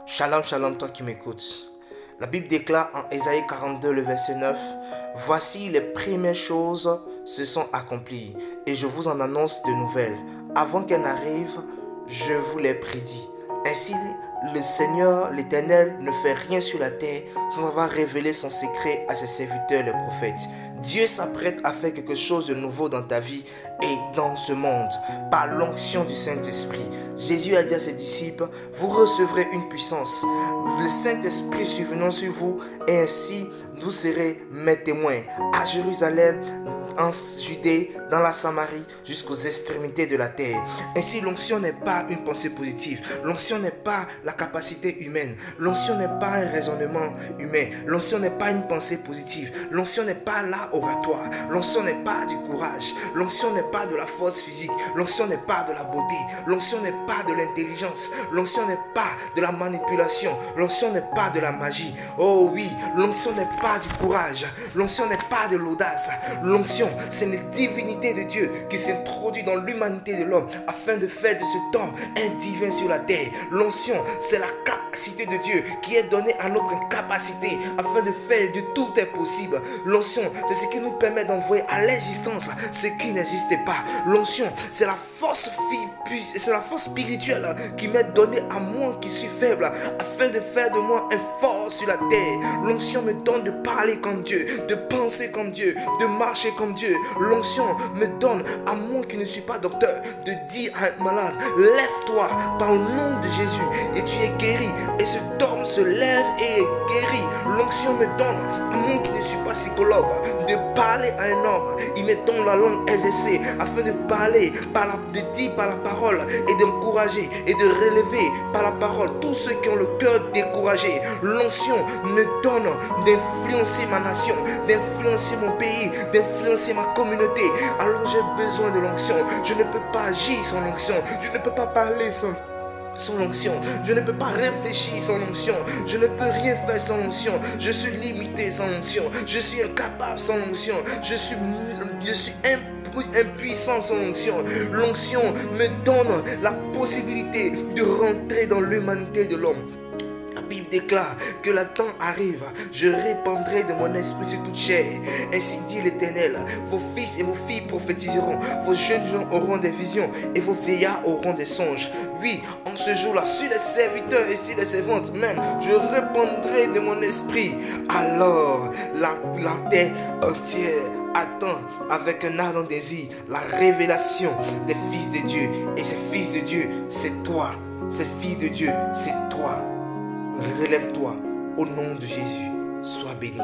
Shalom, shalom, toi qui m'écoutes. La Bible déclare en Ésaïe 42, le verset 9, « Voici les premières choses se sont accomplies, et je vous en annonce de nouvelles. Avant qu'elles n'arrivent, je vous les prédis. » Ainsi, le Seigneur, l'Éternel, ne fait rien sur la terre sans avoir révélé son secret à ses serviteurs, les prophètes. Dieu s'apprête à faire quelque chose de nouveau dans ta vie et dans ce monde, par l'onction du Saint-Esprit. Jésus a dit à ses disciples, « Vous recevrez une puissance. Le Saint-Esprit survenant sur vous, et ainsi vous serez mes témoins à Jérusalem, en Judée, dans la Samarie, jusqu'aux extrémités de la terre. » Ainsi, l'onction n'est pas une pensée positive. L'onction n'est pas la capacité humaine. L'onction n'est pas un raisonnement humain. L'onction n'est pas une pensée positive. L'onction n'est pas l'art oratoire. L'onction n'est pas du courage. L'onction n'est pas de la force physique. L'onction n'est pas de la beauté. L'onction n'est pas de l'intelligence. L'onction n'est pas de la manipulation. L'onction n'est pas de la magie. Oh oui, l'onction n'est pas du courage. L'onction n'est pas de l'audace. L'onction, c'est la divinité de Dieu qui s'introduit dans l'humanité de l'homme afin de faire de cet homme un divin sur la terre. L'onction, c'est la capacité de Dieu qui est donnée à notre incapacité afin de faire de tout est possible. L'onction, c'est ce qui nous permet d'envoyer à l'existence ce qui n'existait pas. L'onction, c'est la force spirituelle qui m'est donnée à moi qui suis faible afin de faire de moi un fort sur la terre. L'onction me donne de parler comme Dieu, de penser comme Dieu, de marcher comme Dieu. L'onction me donne à moi qui ne suis pas docteur de dire à un malade, lève-toi par le nom de Jésus et tu es guéri. Et cet homme se lève et est guéri. L'onction me donne à moi qui ne suis pas psychologue de parler à un homme. Il me donne la langue exercée afin de parler, de dire par la parole et d'encourager et de relever par la parole tous ceux qui ont le cœur découragé. L'onction me donne d'influencer ma nation, d'influencer mon pays, d'influencer ma communauté. Alors j'ai besoin de l'onction. Je ne peux pas agir sans l'onction. Je ne peux pas parler sans l'onction. Je ne peux pas réfléchir sans l'onction. Je ne peux rien faire sans l'onction. Je suis limité sans l'onction. Je suis incapable sans l'onction. Je suis impuissant sans l'onction. L'onction me donne la possibilité de rentrer dans l'humanité de l'homme. La Bible déclare que le temps arrive, je répandrai de mon esprit sur toute chair. Ainsi dit l'Éternel, vos fils et vos filles prophétiseront, vos jeunes gens auront des visions et vos vieillards auront des songes. Oui, en ce jour-là, sur les serviteurs et sur les servantes même, je répandrai de mon esprit. Alors, la terre entière attend avec un ardent désir la révélation des fils de Dieu. Et ces fils de Dieu, c'est toi. Ces filles de Dieu, c'est toi. Relève-toi au nom de Jésus. Sois béni.